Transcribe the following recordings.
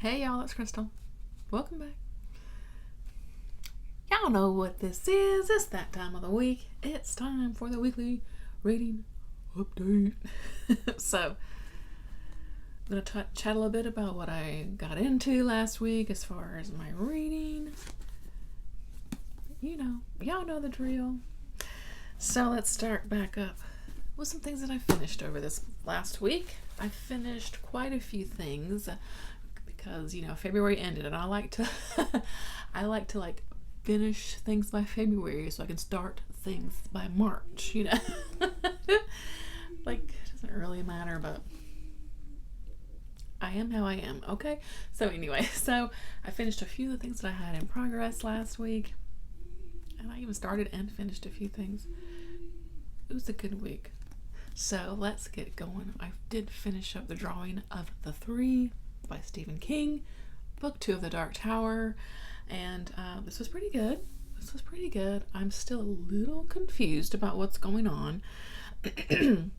Hey y'all, it's Crystal. Welcome back. Y'all know what this is. It's that time of the week. It's time for the weekly reading update. So, I'm going to chat a little bit about what I got into last week as far as my reading. Y'all know the drill. So, let's start back up with some things that I finished over this last week. I finished quite a few things because February ended, and I like to finish things by February so I can start things by March. Like, it doesn't really matter, but I am how I am. Okay. So anyway, I finished a few of the things that I had in progress last week, and I even started and finished a few things. It was a good week. So let's get going. I did finish up the Drawing of the Three by Stephen King, book 2 of The Dark Tower, and this was pretty good. I'm still a little confused about what's going on. I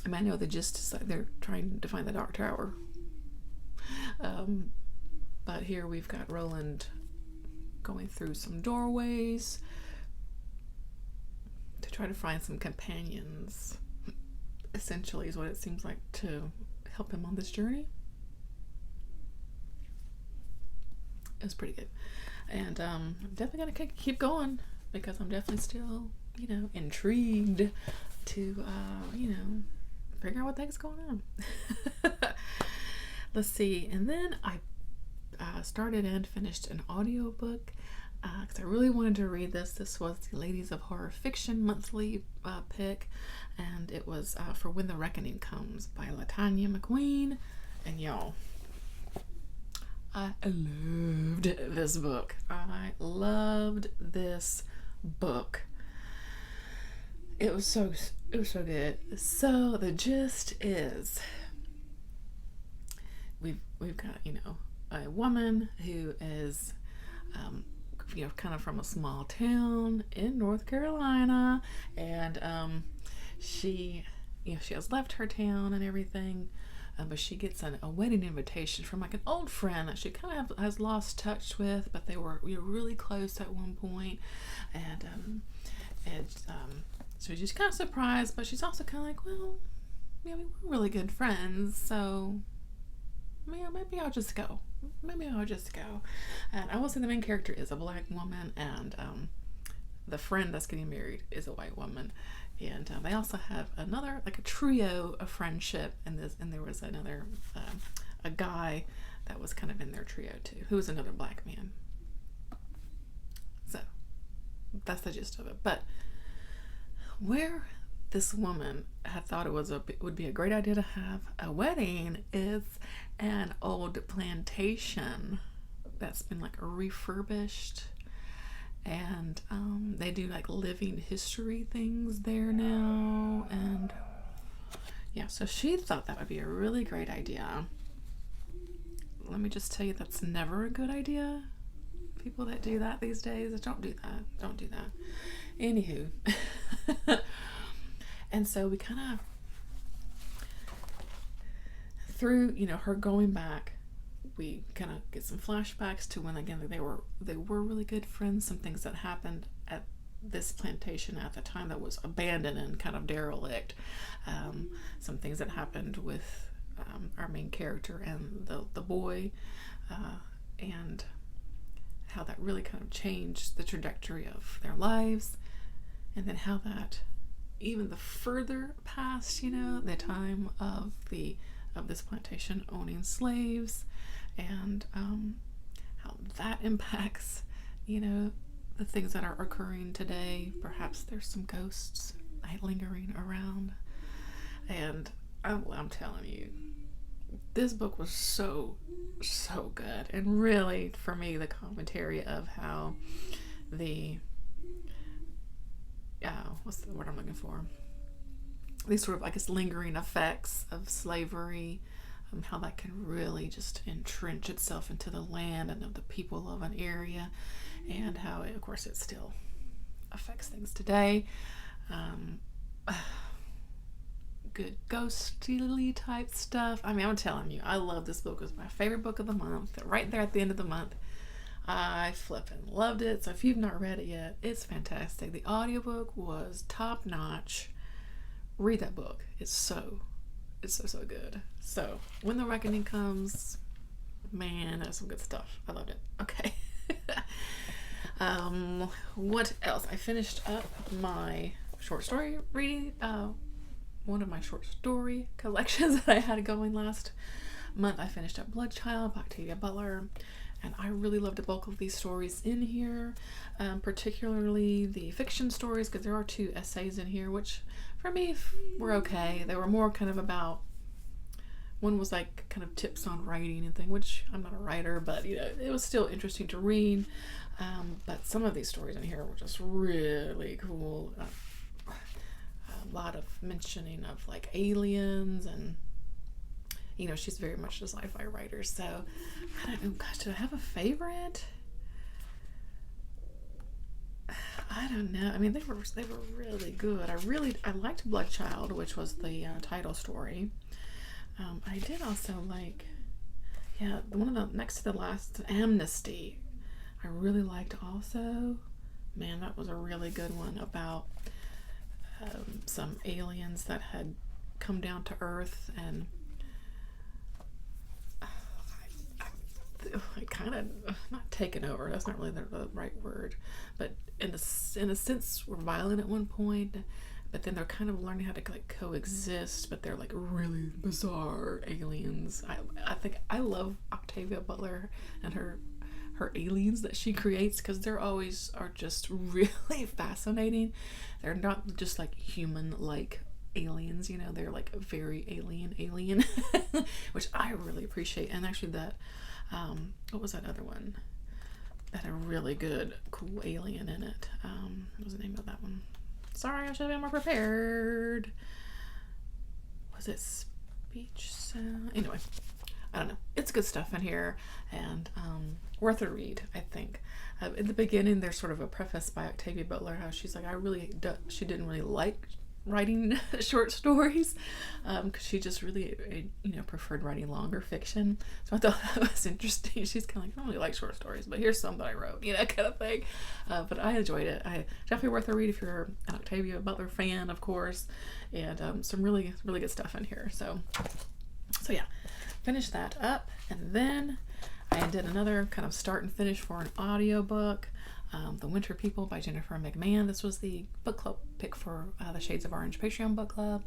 know the gist is that they're trying to find the Dark Tower. But here we've got Roland going through some doorways to try to find some companions, essentially, is what it seems like, to help him on this journey. It was pretty good. And I'm definitely going to keep going because I'm definitely still, intrigued to, figure out what the heck's going on. Let's see. And then I started and finished an audiobook because I really wanted to read this. This was the Ladies of Horror Fiction monthly pick, and it was For When the Reckoning Comes by Latanya McQueen. And y'all, I loved this book. It was so good. So the gist is, we've got a woman who is kind of from a small town in North Carolina, and she has left her town and everything. But she gets a wedding invitation from like an old friend that she kind of has lost touch with, but they were really close at one point, and so she's kind of surprised, but she's also kind of like, well, we're really good friends, so maybe I'll just go. And I will say the main character is a black woman, and the friend that's getting married is a white woman. And they also have another, like a trio of friendship, and there was another a guy that was kind of in their trio too, who was another black man. So that's the gist of it. But where this woman had thought it would be a great idea to have a wedding is an old plantation that's been like refurbished. And they do like living history things there now, and so she thought that would be a really great idea. Let me just tell you, that's never a good idea. People that do that these days, don't do that. Anywho, and so we kind of, through her going back, we kind of get some flashbacks to when, again, they were really good friends. Some things that happened at this plantation at the time that was abandoned and kind of derelict. Some things that happened with our main character and the boy, and how that really kind of changed the trajectory of their lives. And then how that, even the further past, the time of this plantation owning slaves, and how that impacts, the things that are occurring today. Perhaps there's some ghosts lingering around. And I'm telling you, this book was so good. And really, for me, the commentary of how what's the word I'm looking for? These sort of, I guess, lingering effects of slavery, how that can really just entrench itself into the land and of the people of an area, and how, of course, it still affects things today. good ghostly type stuff. I mean, I'm telling you, I love this book. It was my favorite book of the month. Right there at the end of the month, I flippin' loved it. So if you've not read it yet, it's fantastic. The audiobook was top notch. Read that book. It's so good. So when the reckoning comes, man, that's some good stuff. I loved it. Okay. What else? I finished up my short story reading. One of my short story collections that I had going last month. I finished up Bloodchild by Octavia Butler, and I really loved the bulk of these stories in here, particularly the fiction stories, because there are 2 essays in here, which for me were okay. They were more kind of about, one was like kind of tips on writing and thing, which I'm not a writer, but you know, it was still interesting to read. But some of these stories in here were just really cool. A lot of mentioning of like aliens, and you know, she's very much a sci-fi writer. So I don't know, gosh, did I have a favorite? I don't know. I mean, they were really good. I liked Bloodchild, which was the title story. I did also like, yeah, one of the next to the last, Amnesty. I really liked also. Man, that was a really good one about some aliens that had come down to Earth, and I kind of, not taken over, that's not really the right word, but in a sense were violent at one point, but then they're kind of learning how to like coexist, but they're like really bizarre aliens. I think I love Octavia Butler and her aliens that she creates, because they're always are just really fascinating. They're not just like human like aliens, you know, they're like a very alien which I really appreciate. And actually that what was that other one that had a really good cool alien in it? What was the name of that one? Sorry, I should have been more prepared. Was it Speech Sound? Anyway, I don't know. It's good stuff in here, and worth a read, I think. In the beginning, there's sort of a preface by Octavia Butler, how she's like, she didn't really like writing short stories, because she just really, preferred writing longer fiction. So I thought that was interesting. She's kind of like, I don't really like short stories, but here's some that I wrote, kind of thing. But I enjoyed it. Definitely worth a read if you're an Octavia Butler fan, of course, and some really, really good stuff in here. So yeah, finished that up, and then I did another kind of start and finish for an audiobook. The Winter People by Jennifer McMahon. This was the book club pick for the Shades of Orange Patreon book club,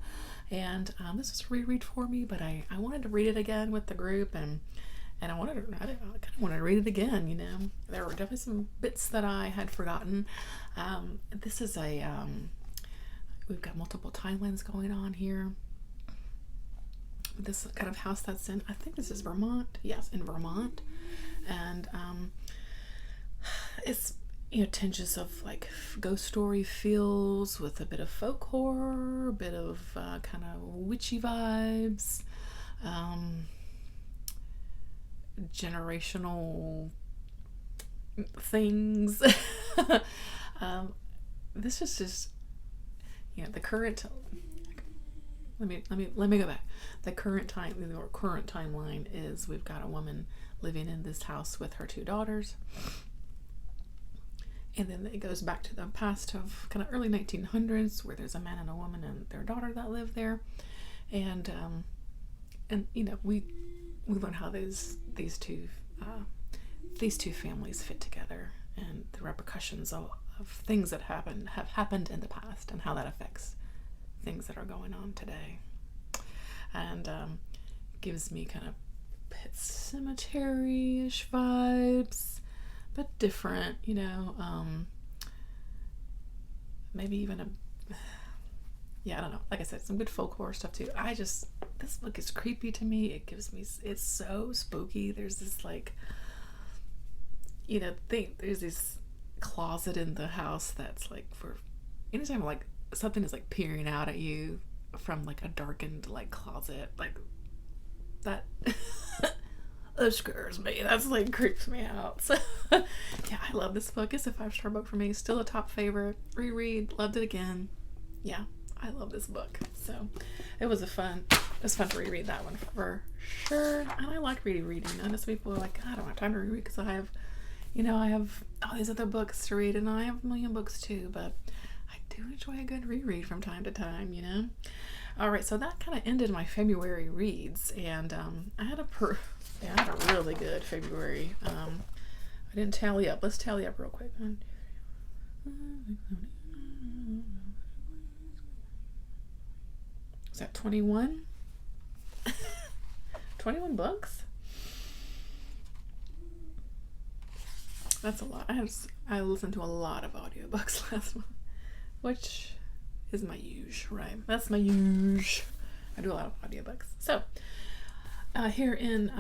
and this was a reread for me, but I wanted to read it again with the group, and I kind of wanted to read it again. There were definitely some bits that I had forgotten. This is we've got multiple timelines going on here. This kind of house that's in, I think this is Vermont. Yes, in Vermont, and it's tinges of like ghost story feels with a bit of folk horror, a bit of kind of witchy vibes, generational things. This is just the current. Let me go back. The current timeline is we've got a woman living in this house with her 2 daughters. And then it goes back to the past of kind of early 1900s, where there's a man and a woman and their daughter that live there, and we learn how these two families fit together, and the repercussions of things that have happened in the past, and how that affects things that are going on today, and gives me kind of Pet Sematary-ish vibes, but different, maybe even I don't know. Like I said, some good folk horror stuff too. This book is creepy to me. It's so spooky. There's this like, there's this closet in the house that's like for anytime like something is like peering out at you from like a darkened like closet, like that. That scares me. That's like creeps me out. So yeah, I love this book. It's a 5-star book for me. Still a top favorite. Reread. Loved it again. Yeah, I love this book. So it was fun to reread that one for sure. And I like reading. I know some people are like, I don't have time to reread because I have all these other books to read, and I have a million books too, but I do enjoy a good reread from time to time, All right, so that kind of ended my February reads, and I had a really good February. I didn't tally up. Let's tally up real quick. Is that 21? 21 books? That's a lot. I listened to a lot of audiobooks last month, which is my usual, right? That's my usual. I do a lot of audiobooks. So, here in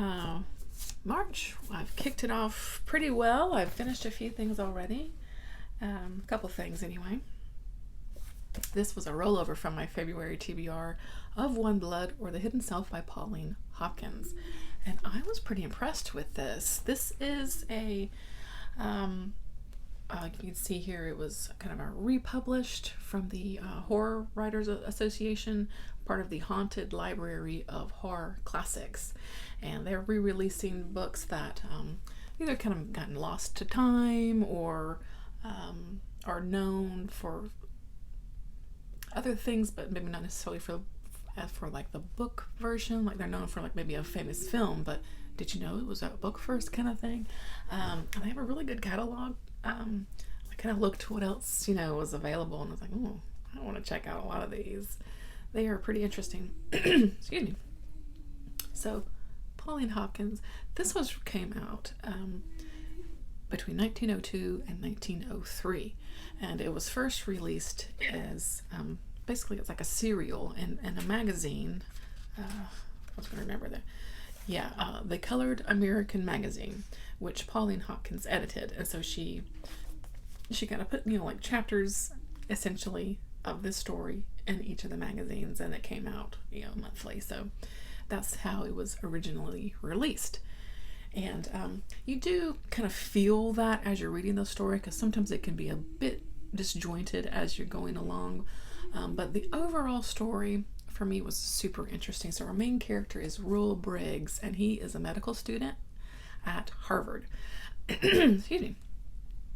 March, I've kicked it off pretty well. I've finished a few things already. A couple things anyway. This was a rollover from my February TBR of One Blood or The Hidden Self by Pauline Hopkins. And I was pretty impressed with this. This is a, you can see here it was kind of a republished from the Horror Writers Association, part of the Haunted Library of Horror Classics. And they're re-releasing books that either kind of gotten lost to time or are known for other things, but maybe not necessarily for like the book version. Like they're known for like maybe a famous film, but did you know it was a book first kind of thing? And they have a really good catalog. I kind of looked what else was available, and I was like, oh, I want to check out a lot of these. They are pretty interesting. Excuse me. So, Pauline Hopkins. This came out between 1902 and 1903, and it was first released as basically it's like a serial in a magazine. I was going to remember that. Yeah, the Colored American Magazine, which Pauline Hopkins edited, and so she kind of put like chapters essentially of this story in each of the magazines, and it came out monthly. So that's how it was originally released. And you do kind of feel that as you're reading the story, because sometimes it can be a bit disjointed as you're going along. But the overall story for me was super interesting. So our main character is Ruel Briggs, and he is a medical student at Harvard. Excuse me.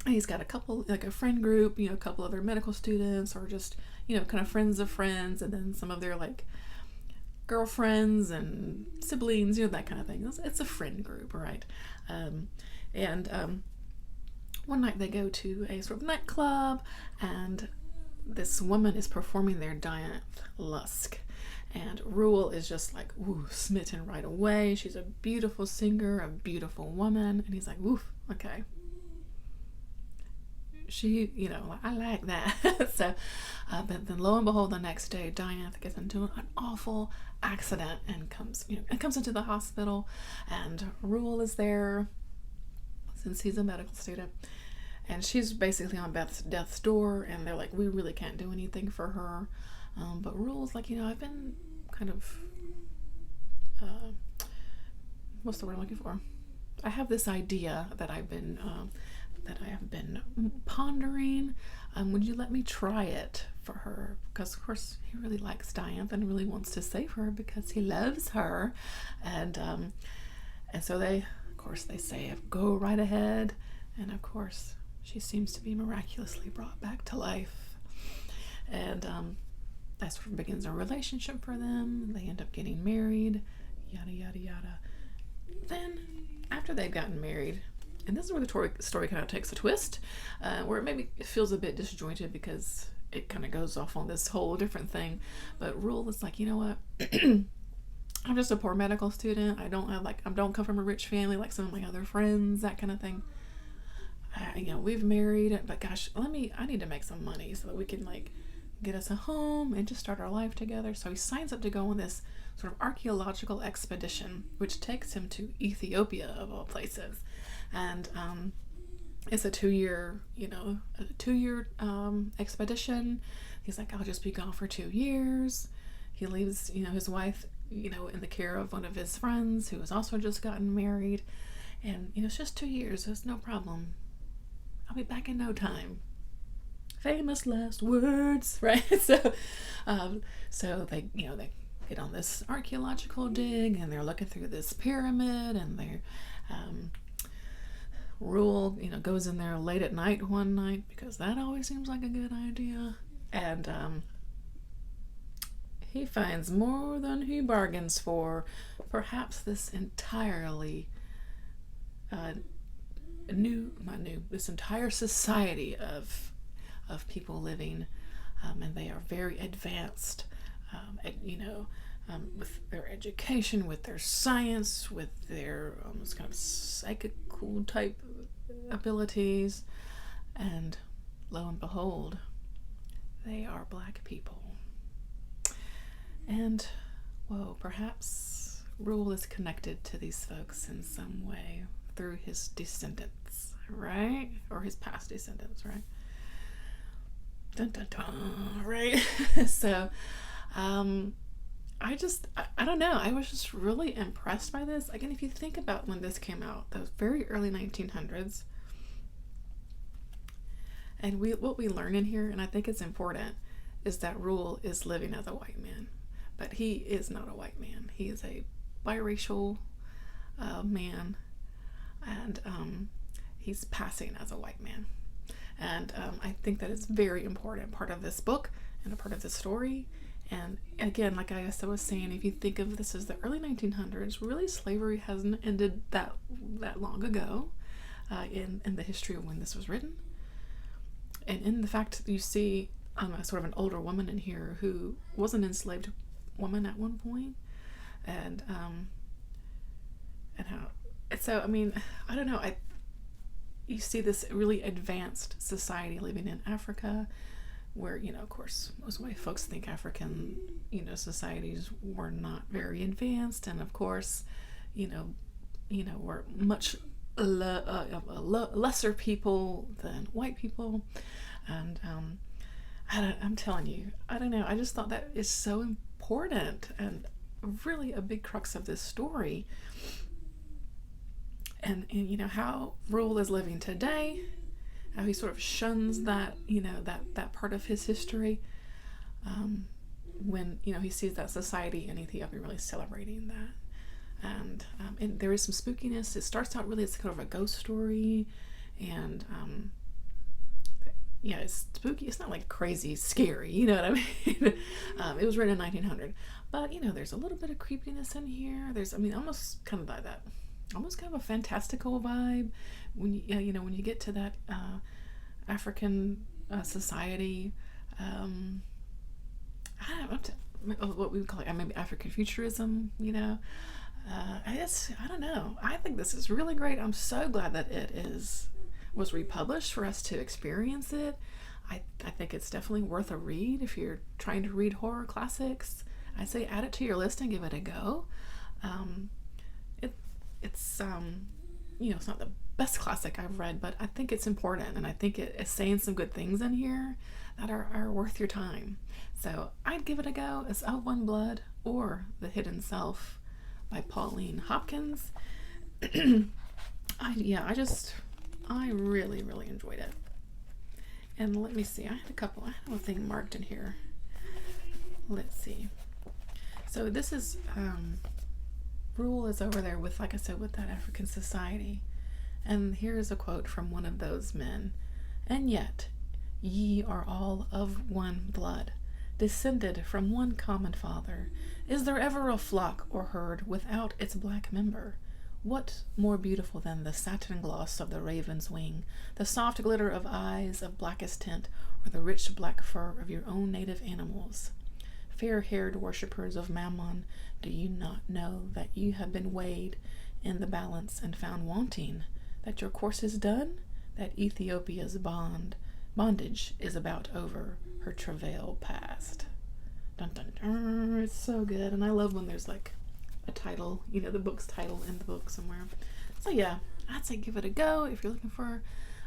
And he's got a friend group, a couple other medical students, or just, kind of friends of friends, and then some of their girlfriends and siblings, that kind of thing. It's a friend group, right? One night they go to a sort of nightclub, and this woman is performing their Dianne Lusk, and Ruel is just like, ooh, smitten right away. She's a beautiful singer, a beautiful woman, and he's like, ooh, okay. She, I like that. So, but then lo and behold, the next day, Dianne gets into an awful accident and comes into the hospital, and Ruel is there since he's a medical student, and she's basically on death's door, and they're like, we really can't do anything for her. But Ruel's like, I've been kind of, what's the word I'm looking for? I have this idea that I have been pondering. Would you let me try it for her? Because of course he really likes Dianne and really wants to save her because he loves her. And so they say, go right ahead. And of course she seems to be miraculously brought back to life. And that sort of begins a relationship for them. They end up getting married, yada, yada, yada. Then after they've gotten married, and this is where the story kind of takes a twist, where it maybe feels a bit disjointed because it kind of goes off on this whole different thing. But Ruel is like, you know what? I'm just a poor medical student. I don't come from a rich family like some of my other friends, that kind of thing. We've married, but gosh, I need to make some money so that we can get us a home and just start our life together. So he signs up to go on this sort of archaeological expedition, which takes him to Ethiopia of all places. And it's a 2-year expedition. He's like, I'll just be gone for 2 years. He leaves, his wife, in the care of one of his friends who has also just gotten married. And, it's just 2 years, so it's no problem. I'll be back in no time. famous last words, right? So they, they get on this archaeological dig, and they're looking through this pyramid, and they're Rule, goes in there late at night one night, because that always seems like a good idea, and he finds more than he bargains for. Perhaps this entirely this entire society of people living, and they are very advanced, with their education, with their science, with their almost kind of psychical type abilities, and lo and behold, they are black people. And, whoa, perhaps Rule is connected to these folks in some way through his descendants, right? Or his past descendants, right? Dun dun dun, right? So, I don't know. I was just really impressed by this. Again, if you think about when this came out, the very early 1900s, and what we learn in here, and I think it's important, is that Rule is living as a white man. But he is not a white man. He is a biracial man, and he's passing as a white man. And I think that is very important part of this book and a part of the story. And again, like I was saying, if you think of this as the early 1900s, really slavery hasn't ended that long ago in the history of when this was written. And in the fact that you see a sort of an older woman in here who was an enslaved woman at one point, and how, so I mean, I don't know, you see this really advanced society living in Africa, where, of course, most white folks think African, societies were not very advanced, and of course, were much lesser people than white people, and I'm telling you, I don't know, I just thought that is so important and really a big crux of this story, and how Rule is living today, how he sort of shuns that that part of his history, when he sees that society in Ethiopia really celebrating that, and there is some spookiness. It starts out really as kind of a ghost story, and it's spooky. It's not like crazy scary, you know what I mean? It was written in 1900, but there's a little bit of creepiness in here. There's, almost kind of like that, almost kind of a fantastical vibe when when you get to that African society. I don't know what we would call it, maybe African futurism. I don't know. I think this is really great. I'm so glad that it was republished for us to experience it. I think it's definitely worth a read if you're trying to read horror classics. I say add it to your list and give it a go. It's it's not the best classic I've read, but I think it's important, and I think it's saying some good things in here that are worth your time. So I'd give it a go as Of One Blood or The Hidden Self by Pauline Hopkins. I really, really enjoyed it. And let me see, I have a thing marked in here. Let's see. So this is, Rule is over there with, like I said, with that African society. And here is a quote from one of those men. "And yet, ye are all of one blood, descended from one common father. Is there ever a flock or herd without its black member? What more beautiful than the satin gloss of the raven's wing, the soft glitter of eyes of blackest tint, or the rich black fur of your own native animals? Fair-haired worshippers of Mammon, do you not know that you have been weighed in the balance and found wanting, that your course is done, that Ethiopia's bondage is about over, her travail past?" Dun dun dun. It's so good, and I love when there's like a title, the book's title in the book somewhere. So yeah, I'd say give it a go if you're looking for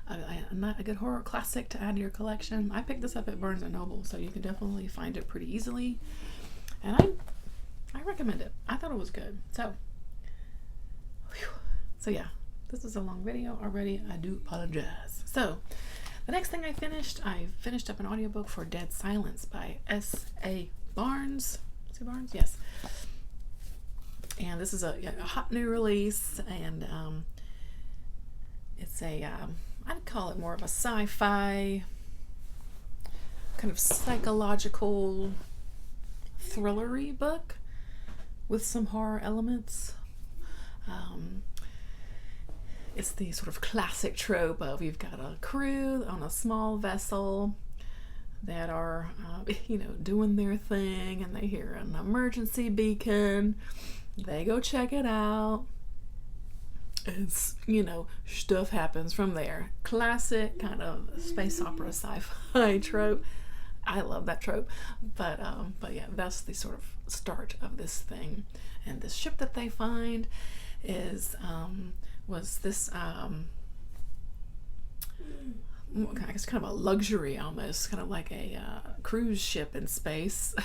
a good horror classic to add to your collection. I picked this up at Barnes & Noble, so you can definitely find it pretty easily, and I recommend it. I thought it was good. So yeah, this is a long video already. I do apologize. So the next thing I finished up an audiobook for Dead Silence by S.A. Barnes. S.A. Barnes? Yes. And this is a hot new release, and it's I'd call it more of a sci-fi, kind of psychological, thrillery book with some horror elements. It's the sort of classic trope of you've got a crew on a small vessel that are, doing their thing, and they hear an emergency beacon. They go check it out. It's, stuff happens from there. Classic kind of space opera sci-fi trope. I love that trope. But yeah, that's the sort of start of this thing. And this ship that they find was this, I guess kind of a luxury almost, kind of like a cruise ship in space.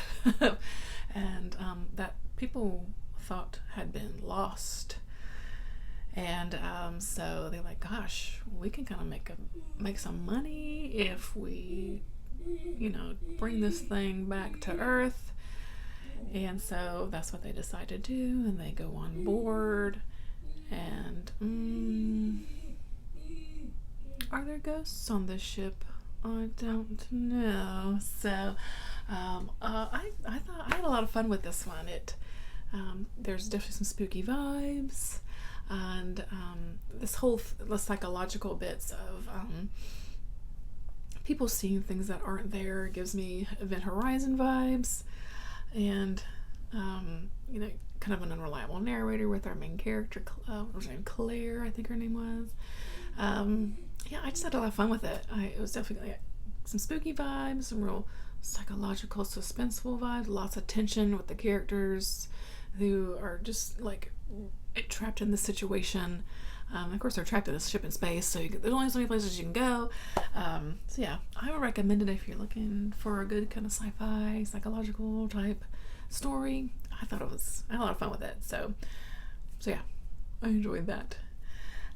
And that people thought had been lost. And so they're like, gosh, we can kind of make some money if we, bring this thing back to Earth. And so that's what they decide to do, and they go on board. And are there ghosts on this ship? I don't know. So I thought I had a lot of fun with this one. There's definitely some spooky vibes, and this whole the psychological bits of people seeing things that aren't there gives me Event Horizon vibes, and kind of an unreliable narrator with our main character, what was her name? Claire, I think her name was. Yeah, I just had a lot of fun with it. It was definitely some spooky vibes, some real psychological, suspenseful vibes, lots of tension with the characters who are just like trapped in this situation. Of course, they're trapped in this ship in space, so there's only so many places you can go. So yeah, I would recommend it if you're looking for a good kind of sci-fi, psychological type story. I had a lot of fun with it. So yeah, I enjoyed that.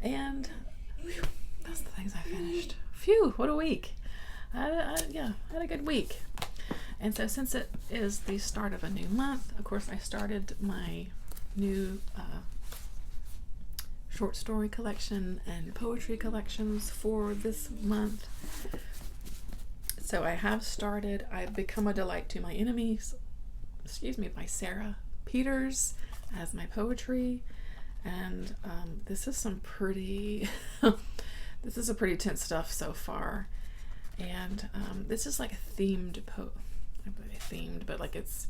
And whew, that's the things I finished. Phew, what a week. I had a good week. And so since it is the start of a new month, of course I started my new short story collection and poetry collections for this month. So I have started I've Become a Delight to My Enemies, by Sarah Peters as my poetry. And this is some pretty this is a pretty tense stuff so far. And this is like a themed but like it's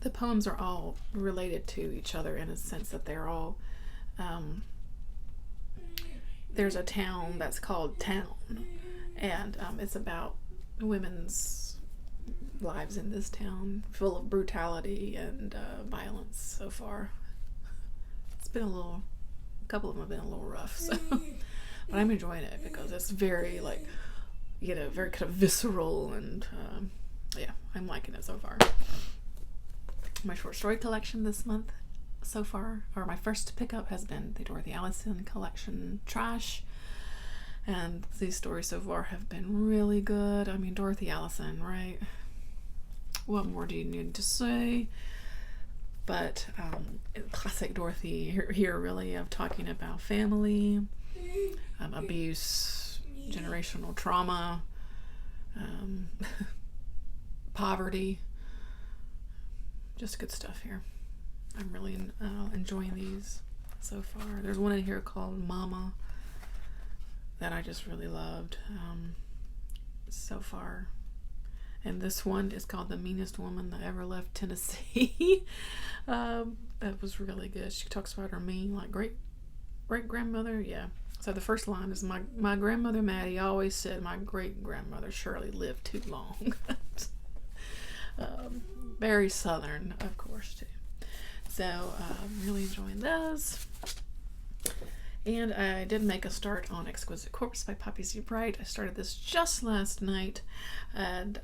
the poems are all related to each other in a sense that they're all there's a town that's called Town, and it's about women's lives in this town, full of brutality and violence so far. It's been a couple of them have been a little rough, so but I'm enjoying it because it's very very kind of visceral, and yeah, I'm liking it so far. My short story collection this month so far, or my first pickup, has been the Dorothy Allison collection, Trash. And these stories so far have been really good. I mean, Dorothy Allison, right? What more do you need to say? But classic Dorothy here really, of talking about family, abuse, generational trauma, poverty. Just good stuff here. I'm really enjoying these so far. There's one in here called Mama that I just really loved so far. And this one is called The Meanest Woman That Ever Left Tennessee. That was really good. She talks about her mean, great-grandmother. Yeah. So the first line is, my grandmother Maddie always said my great-grandmother Shirley lived too long. Very Southern, of course, too. So I'm really enjoying those. And I did make a start on Exquisite Corpse by Poppy Z. Brite. I started this just last night, and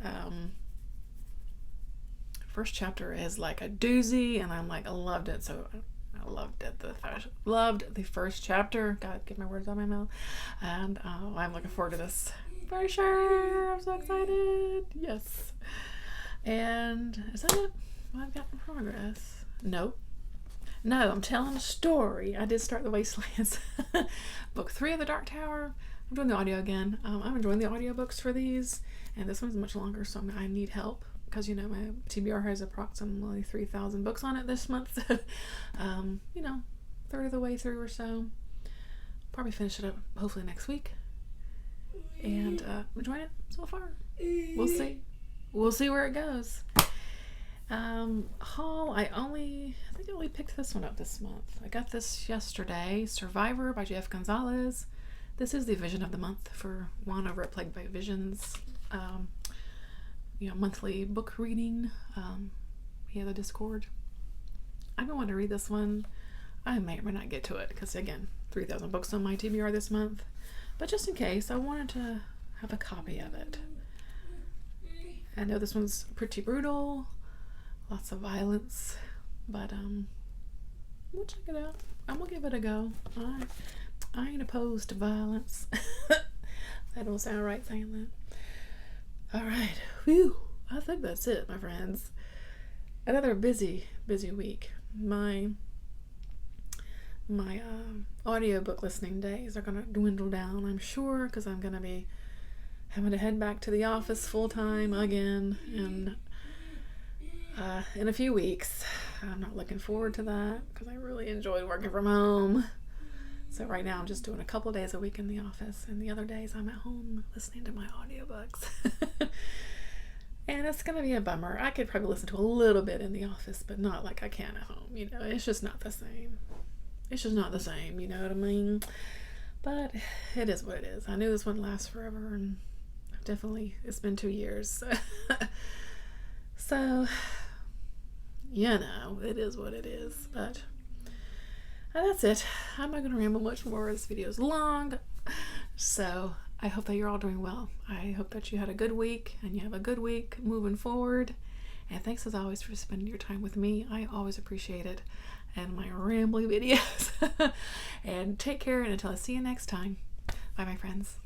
first chapter is like a doozy, and I loved it. So I loved it. Loved the first chapter. God, get my words out of my mouth. And I'm looking forward to this for sure. I'm so excited. Yes. And is that it? What I've got in progress? Nope. No, I'm telling a story. I did start The Wastelands. Book 3 of The Dark Tower. I'm doing the audio again. I'm enjoying the audiobooks for these. And this one's much longer, so I need help. Because, you know, my TBR has approximately 3,000 books on it this month. You know, third of the way through or so. Probably finish it up hopefully next week. And enjoying it so far. We'll see. We'll see where it goes. Haul, I think I only picked this one up this month. I got this yesterday. Survivor by Jeff Gonzalez. This is the Vision of the Month for Juan over at Plagued by Visions. You know, monthly book reading. He has a Discord. I've been wanting to read this one. I may or may not get to it because, again, 3,000 books on my TBR this month. But just in case, I wanted to have a copy of it. I know this one's pretty brutal. Lots of violence. But, we'll check it out. I'm going to give it a go. I ain't opposed to violence. That don't sound right saying that. Aurait, whew, I think that's it, my friends. Another busy week. My audiobook listening days are gonna dwindle down, I'm sure, because I'm gonna be having to head back to the office full-time again in a few weeks. I'm not looking forward to that because I really enjoyed working from home. So right now I'm just doing a couple days a week in the office, and the other days I'm at home listening to my audiobooks. And it's going to be a bummer. I could probably listen to a little bit in the office, but not like I can at home. You know, it's just not the same. It's just not the same, you know what I mean? But it is what it is. I knew this wouldn't last forever, and it's been 2 years. So, you know, it is what it is, but... And that's it. I'm not going to ramble much more. This video is long. So I hope that you're all doing well. I hope that you had a good week and you have a good week moving forward. And thanks as always for spending your time with me. I always appreciate it. And my rambly videos. And take care, and until I see you next time. Bye, my friends.